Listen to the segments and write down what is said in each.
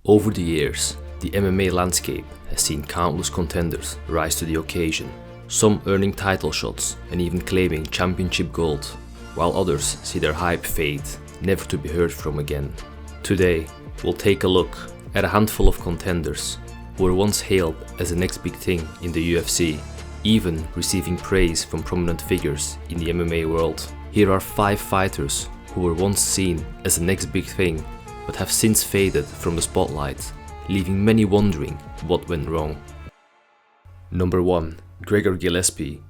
Over the years, the MMA landscape has seen countless contenders rise to the occasion, some earning title shots and even claiming championship gold, while others see their hype fade, never to be heard from again. Today, we'll take a look at a handful of contenders who were once hailed as the next big thing in the UFC, even receiving praise from prominent figures in the MMA world. Here are 5 fighters who were once seen as the next big thing, but have since faded from the spotlight, leaving many wondering what went wrong. Number 1. Gregor Gillespie.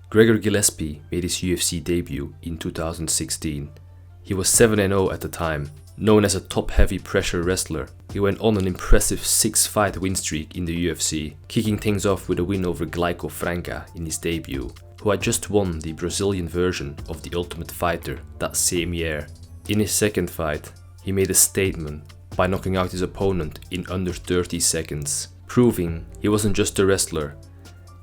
Gregor Gillespie made his UFC debut in 2016. He was 7-0 at the time. Known as a top-heavy pressure wrestler, he went on an impressive 6-fight win streak in the UFC, kicking things off with a win over Gleico Franca in his debut, who had just won the Brazilian version of The Ultimate Fighter that same year. In his second fight, he made a statement by knocking out his opponent in under 30 seconds, proving he wasn't just a wrestler.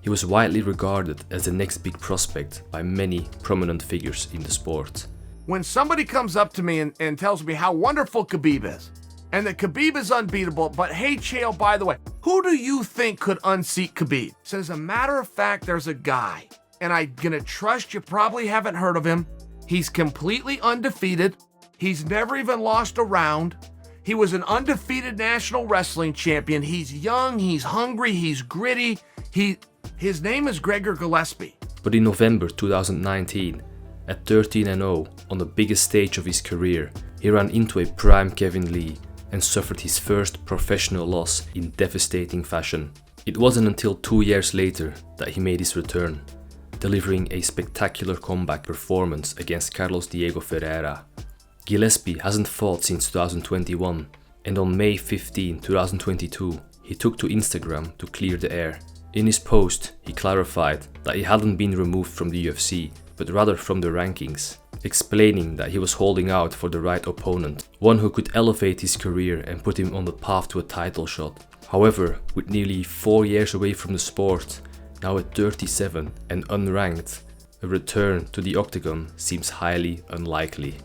He was widely regarded as the next big prospect by many prominent figures in the sport. When somebody comes up to me and tells me how wonderful Khabib is, and that Khabib is unbeatable, but hey Chael, by the way, who do you think could unseat Khabib? So as a matter of fact, there's a guy, and I'm gonna trust you probably haven't heard of him. He's completely undefeated. He's never even lost a round. He was an undefeated national wrestling champion. He's young, he's hungry, he's gritty. His name is Gregor Gillespie. But in November 2019, at 13-0 on the biggest stage of his career, he ran into a prime Kevin Lee and suffered his first professional loss in devastating fashion. It wasn't until 2 years later that he made his return, delivering a spectacular comeback performance against Carlos Diego Ferreira. Gillespie hasn't fought since 2021, and on May 15, 2022, he took to Instagram to clear the air. In his post, he clarified that he hadn't been removed from the UFC, but rather from the rankings, explaining that he was holding out for the right opponent, one who could elevate his career and put him on the path to a title shot. However, with nearly 4 years away from the sport, now at 37 and unranked, a return to the octagon seems highly unlikely.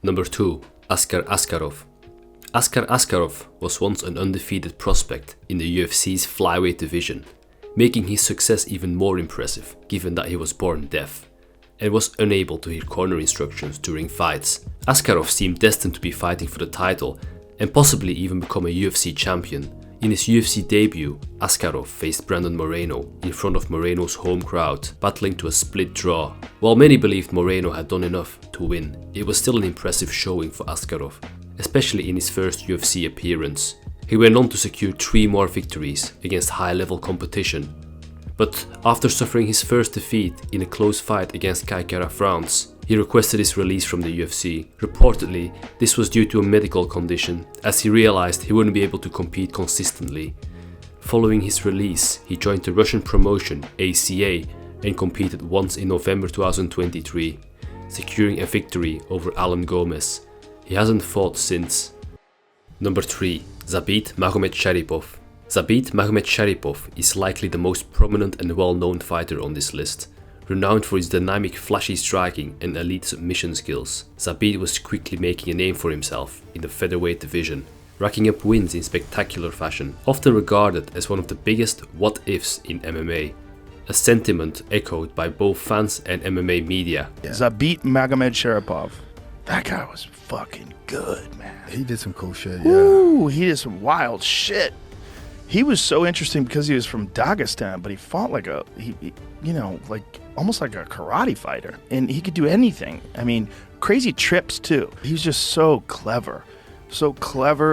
Number 2. Ascar Ascarov. Ascar Ascarov was once an undefeated prospect in the UFC's flyweight division, making his success even more impressive given that he was born deaf and was unable to hear corner instructions during fights. Ascarov seemed destined to be fighting for the title and possibly even become a UFC champion. In his UFC debut, Ascarov faced Brandon Moreno in front of Moreno's home crowd, battling to a split draw. While many believed Moreno had done enough to win, it was still an impressive showing for Ascarov, especially in his first UFC appearance. He went on to secure 3 more victories against high-level competition. But after suffering his first defeat in a close fight against Kai Kara-France, he requested his release from the UFC. Reportedly, this was due to a medical condition, as he realized he wouldn't be able to compete consistently. Following his release, he joined the Russian promotion ACA and competed once in November 2023, securing a victory over Alan Gomez. He hasn't fought since. Number 3. Zabit Magomedsharipov. Zabit Magomedsharipov is likely the most prominent and well-known fighter on this list. Renowned for his dynamic, flashy striking and elite submission skills, Zabit was quickly making a name for himself in the featherweight division, racking up wins in spectacular fashion, often regarded as one of the biggest what-ifs in MMA, a sentiment echoed by both fans and MMA media. Yeah. Zabit Magomedsharipov. That guy was fucking good, man. He did some cool shit, yeah. Ooh, he did some wild shit. He was so interesting because he was from Dagestan, but he fought like almost like a karate fighter, and he could do anything. I mean, crazy trips too. He's just so clever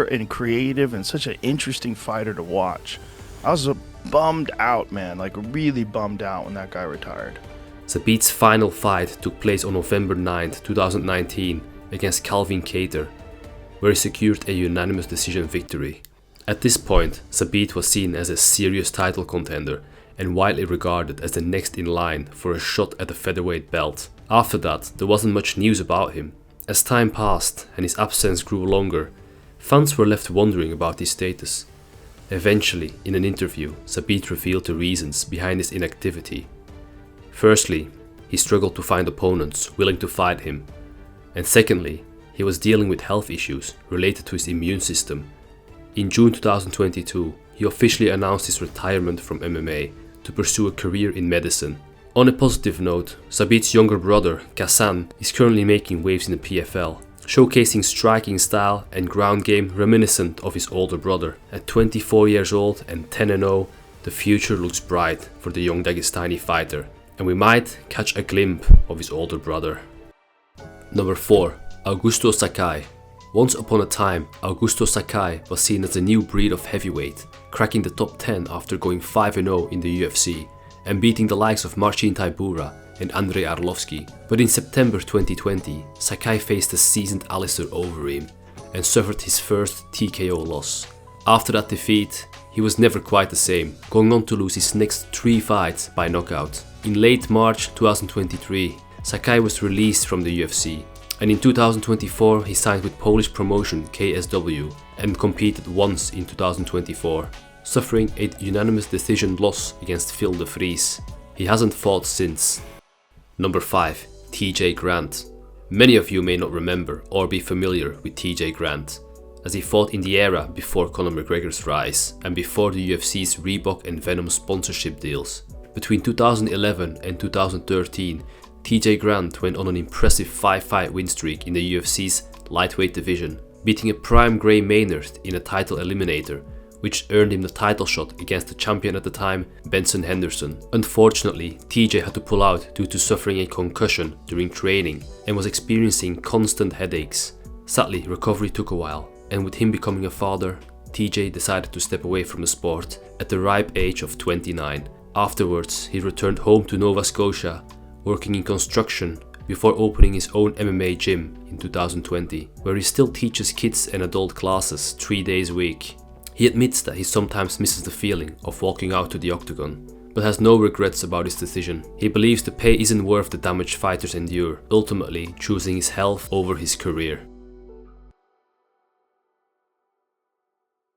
and creative, and such an interesting fighter to watch. I was bummed out, man, like really bummed out when that guy retired. Zabit's final fight took place on November 9th, 2019 against Calvin Kattar, where he secured a unanimous decision victory. At this point, Zabit was seen as a serious title contender and widely regarded as the next in line for a shot at the featherweight belt. After that, there wasn't much news about him. As time passed and his absence grew longer, fans were left wondering about his status. Eventually, in an interview, Zabit revealed the reasons behind his inactivity. Firstly, he struggled to find opponents willing to fight him, and secondly, he was dealing with health issues related to his immune system, In June 2022, he officially announced his retirement from MMA to pursue a career in medicine. On a positive note, Zabit's younger brother, Ghassan, is currently making waves in the PFL, showcasing striking style and ground game reminiscent of his older brother. At 24 years old and 10-0, the future looks bright for the young Dagestani fighter, and we might catch a glimpse of his older brother. Number 4. Augusto Sakai. Once upon a time, Augusto Sakai was seen as a new breed of heavyweight, cracking the top 10 after going 5-0 in the UFC and beating the likes of Marcin Tybura and Andrei Arlovski. But in September 2020, Sakai faced a seasoned Alistair Overeem and suffered his first TKO loss. After that defeat, he was never quite the same, going on to lose his next 3 fights by knockout. In late March 2023, Sakai was released from the UFC, and in 2024 he signed with Polish promotion KSW and competed once in 2024, suffering a unanimous decision loss against Phil de Vries. He hasn't fought since. Number 5. TJ Grant. Many of you may not remember or be familiar with TJ Grant, as he fought in the era before Conor McGregor's rise and before the UFC's Reebok and Venom sponsorship deals. Between 2011 and 2013, TJ Grant went on an impressive 5-fight win streak in the UFC's lightweight division, beating a prime Gray Maynard in a title eliminator, which earned him the title shot against the champion at the time, Benson Henderson. Unfortunately, TJ had to pull out due to suffering a concussion during training and was experiencing constant headaches. Sadly, recovery took a while, and with him becoming a father, TJ decided to step away from the sport at the ripe age of 29. Afterwards, he returned home to Nova Scotia, working in construction before opening his own MMA gym in 2020, where he still teaches kids and adult classes 3 days a week. He admits that he sometimes misses the feeling of walking out to the octagon, but has no regrets about his decision. He believes the pay isn't worth the damage fighters endure, ultimately choosing his health over his career.